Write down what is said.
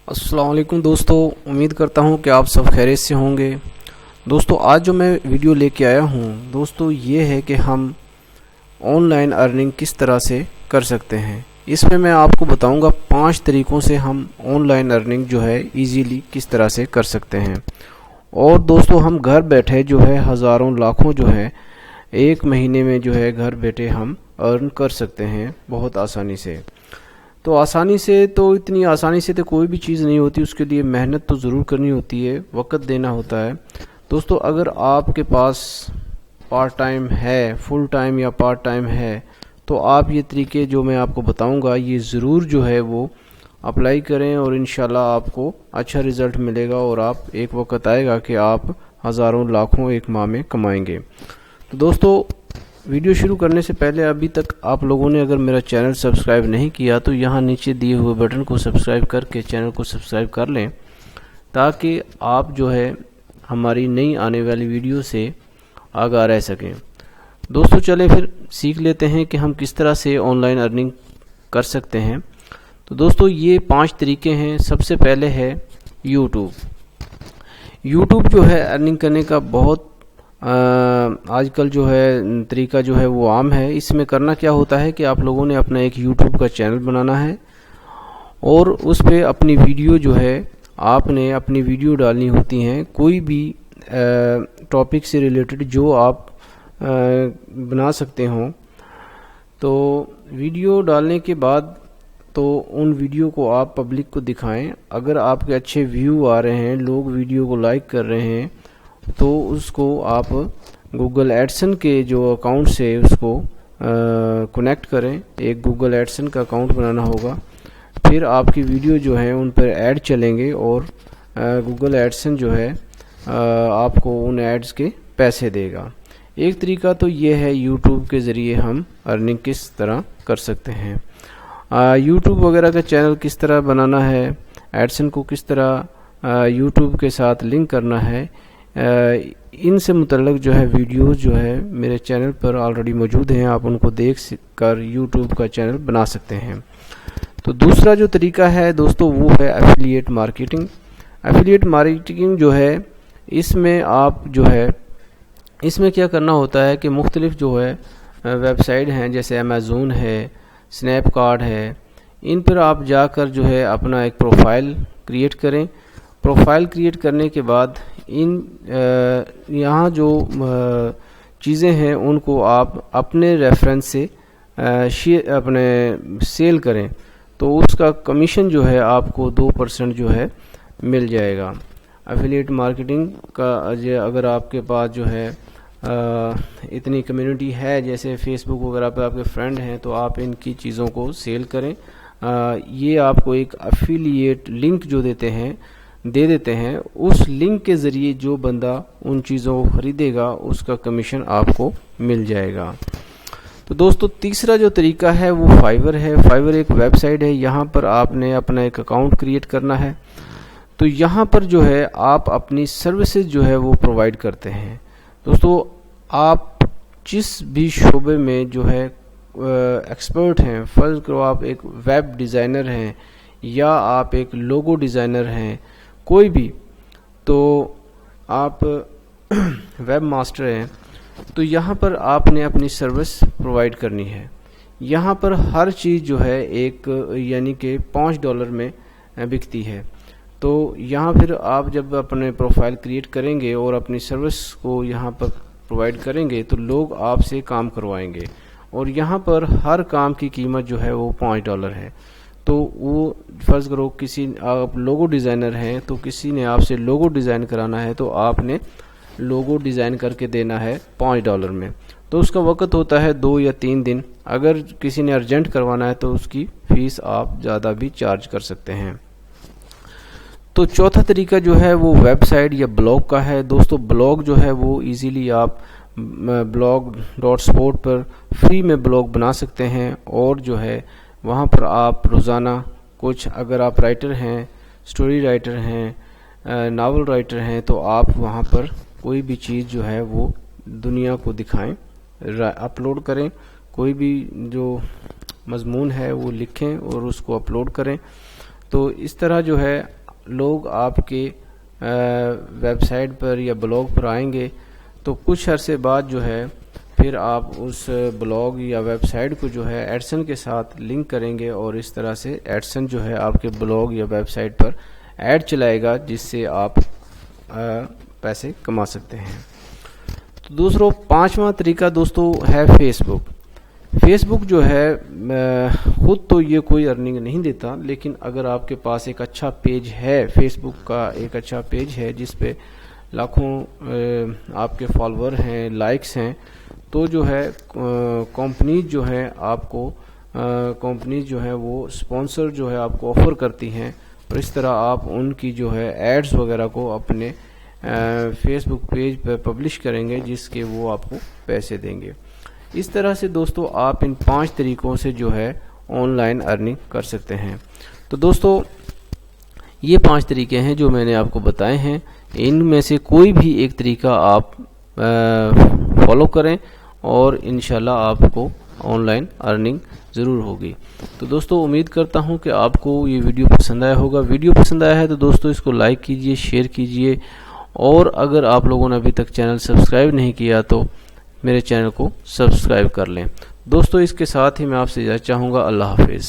अस्सलाम वालेकुम दोस्तों, उम्मीद करता हूँ कि आप सब खैरियत से होंगे। दोस्तों आज जो मैं वीडियो लेके आया हूँ दोस्तों ये है कि हम ऑनलाइन अर्निंग किस तरह से कर सकते हैं। इसमें मैं आपको बताऊंगा 5 तरीक़ों से हम ऑनलाइन अर्निंग जो है इजीली किस तरह से कर सकते हैं। और दोस्तों हम घर बैठे जो है हज़ारों लाखों जो है एक महीने में जो है घर बैठे हम अर्न कर सकते हैं बहुत आसानी से। तो इतनी आसानी से तो कोई भी चीज़ नहीं होती, उसके लिए मेहनत तो ज़रूर करनी होती है, वक्त देना होता है। दोस्तों अगर आपके पास पार्ट टाइम है, फुल टाइम या पार्ट टाइम है, तो आप ये तरीके जो मैं आपको बताऊंगा ये ज़रूर जो है वो अप्लाई करें और इंशाल्लाह आपको अच्छा रिज़ल्ट मिलेगा और आप एक वक्त आएगा कि आप हज़ारों लाखों एक माह में कमाएंगे। तो दोस्तों वीडियो शुरू करने से पहले अभी तक आप लोगों ने अगर मेरा चैनल सब्सक्राइब नहीं किया तो यहाँ नीचे दिए हुए बटन को सब्सक्राइब करके चैनल को सब्सक्राइब कर लें, ताकि आप जो है हमारी नई आने वाली वीडियो से आगाह रह सकें। दोस्तों चलें फिर सीख लेते हैं कि हम किस तरह से ऑनलाइन अर्निंग कर सकते हैं। तो दोस्तों ये 5 तरीके हैं। सबसे पहले है यूट्यूब जो है अर्निंग करने का बहुत आजकल जो है तरीका जो है वो आम है। इसमें करना क्या होता है कि आप लोगों ने अपना एक यूट्यूब का चैनल बनाना है और उस पे अपनी वीडियो जो है आपने अपनी वीडियो डालनी होती हैं, कोई भी टॉपिक से रिलेटेड जो आप बना सकते हो। तो वीडियो डालने के बाद तो उन वीडियो को आप पब्लिक को दिखाएं। अगर आपके अच्छे व्यू आ रहे हैं, लोग वीडियो को लाइक कर रहे हैं, तो उसको आप गूगल एडसन के जो अकाउंट से उसको कनेक्ट करें। एक गूगल एडसन का अकाउंट बनाना होगा, फिर आपकी वीडियो जो है उन पर ऐड चलेंगे और गूगल एडसन जो है आपको उन एड्स के पैसे देगा। एक तरीका तो ये है यूट्यूब के ज़रिए हम अर्निंग किस तरह कर सकते हैं। यूट्यूब वगैरह का चैनल किस तरह बनाना है, एडसन को किस तरह यूट्यूब के साथ लिंक करना है, इनसे मुतल्लिक जो है वीडियोस जो है मेरे चैनल पर ऑलरेडी मौजूद हैं। आप उनको देख कर यूट्यूब का चैनल बना सकते हैं। तो दूसरा जो तरीका है दोस्तों वो है एफिलिएट मार्केटिंग। एफिलिएट मार्केटिंग जो है इसमें आप जो है इसमें क्या करना होता है कि मुख्तलिफ जो है वेबसाइट हैं, जैसे अमेज़ोन है, स्नैपकार्ट है, इन पर आप जाकर जो है अपना एक प्रोफाइल क्रिएट करें। प्रोफाइल क्रिएट करने के बाद यहाँ जो चीज़ें हैं उनको आप अपने रेफरेंस से अपने सेल करें, तो उसका कमीशन जो है आपको 2% जो है मिल जाएगा। एफिलिएट मार्केटिंग का अगर आपके पास जो है इतनी कम्युनिटी है, जैसे फेसबुक वगैरह पे आपके फ्रेंड हैं, तो आप इनकी चीज़ों को सेल करें। ये आपको एक एफिलिएट लिंक जो दे देते हैं, उस लिंक के ज़रिए जो बंदा उन चीज़ों को ख़रीदेगा उसका कमीशन आपको मिल जाएगा। तो दोस्तों तीसरा जो तरीका है वो फाइवर है। फाइवर एक वेबसाइट है, यहाँ पर आपने अपना एक अकाउंट क्रिएट करना है। तो यहाँ पर जो है आप अपनी सर्विसेज जो है वो प्रोवाइड करते हैं। दोस्तों आप जिस भी शोबे में जो है एक्सपर्ट हैं, फ़र्ज़ करो आप एक वेब डिज़ाइनर हैं या आप एक लोगो डिज़ाइनर हैं, कोई भी, तो आप वेब मास्टर हैं, तो यहाँ पर आपने अपनी सर्विस प्रोवाइड करनी है। यहाँ पर हर चीज़ जो है एक यानी कि $5 में बिकती है। तो यहाँ फिर आप जब अपने प्रोफाइल क्रिएट करेंगे और अपनी सर्विस को यहाँ पर प्रोवाइड करेंगे तो लोग आपसे काम करवाएंगे, और यहाँ पर हर काम की कीमत जो है वो $5 है। तो वो फ़र्ज़ करो किसी आप लोगो डिज़ाइनर हैं, तो किसी ने आपसे लोगो डिज़ाइन कराना है, तो आपने लोगो डिज़ाइन करके देना है $5 में। तो उसका वक़्त होता है 2 या 3 दिन। अगर किसी ने अर्जेंट करवाना है तो उसकी फ़ीस आप ज़्यादा भी चार्ज कर सकते हैं। तो चौथा तरीका जो है वो वेबसाइट या ब्लॉग का है। दोस्तों ब्लॉग जो है वो इजीली आप blog.spot पर फ्री में ब्लॉग बना सकते हैं, और जो है वहाँ पर आप रोज़ाना कुछ, अगर आप राइटर हैं, स्टोरी राइटर हैं, नावल राइटर हैं, तो आप वहाँ पर कोई भी चीज़ जो है वो दुनिया को दिखाएं, अपलोड करें। कोई भी जो मज़मून है वो लिखें और उसको अपलोड करें। تو اس طرح جو ہے لوگ آپ کے ویب سائٹ پر یا بلاگ پر آئیں گے، تو کچھ عرصے بعد جو ہے پھر آپ اس بلاگ یا ویب سائٹ کو جو ہے ایڈسن کے ساتھ لنک کریں گے، اور اس طرح سے ایڈسن جو ہے آپ کے بلاگ یا ویب سائٹ پر ایڈ چلائے گا، جس سے آپ پیسے کما سکتے ہیں۔ تو دوسروں 5واں طریقہ دوستو ہے فیس بک۔ فیس بک جو ہے خود تو یہ کوئی ارننگ نہیں دیتا، لیکن اگر آپ کے پاس ایک اچھا پیج ہے، فیس بک کا ایک اچھا پیج ہے جس پہ لاکھوں آپ کے فالوور ہیں، لائکس ہیں، تو جو ہے کمپنیز جو ہے آپ کو کمپنیز جو ہے وہ اسپانسر جو ہے آپ کو آفر کرتی ہیں، اور اس طرح آپ ان کی جو ہے ایڈز وغیرہ کو اپنے فیس بک پیج پہ پبلش کریں گے، جس کے وہ آپ کو پیسے دیں گے۔ اس طرح سے دوستو آپ ان 5 طریقوں سے جو ہے آن لائن ارننگ کر سکتے ہیں۔ تو دوستو یہ 5 طریقے ہیں جو میں نے آپ کو بتائے ہیں، ان میں سے کوئی بھی ایک طریقہ آپ فالو کریں اور انشاءاللہ آپ کو آن لائن ارننگ ضرور ہوگی۔ تو دوستو امید کرتا ہوں کہ آپ کو یہ ویڈیو پسند آیا ہوگا۔ ویڈیو پسند آیا ہے تو دوستو اس کو لائک کیجئے، شیئر کیجئے، اور اگر آپ لوگوں نے ابھی تک چینل سبسکرائب نہیں کیا تو میرے چینل کو سبسکرائب کر لیں۔ دوستو اس کے ساتھ ہی میں آپ سے اجازت چاہوں گا۔ اللہ حافظ۔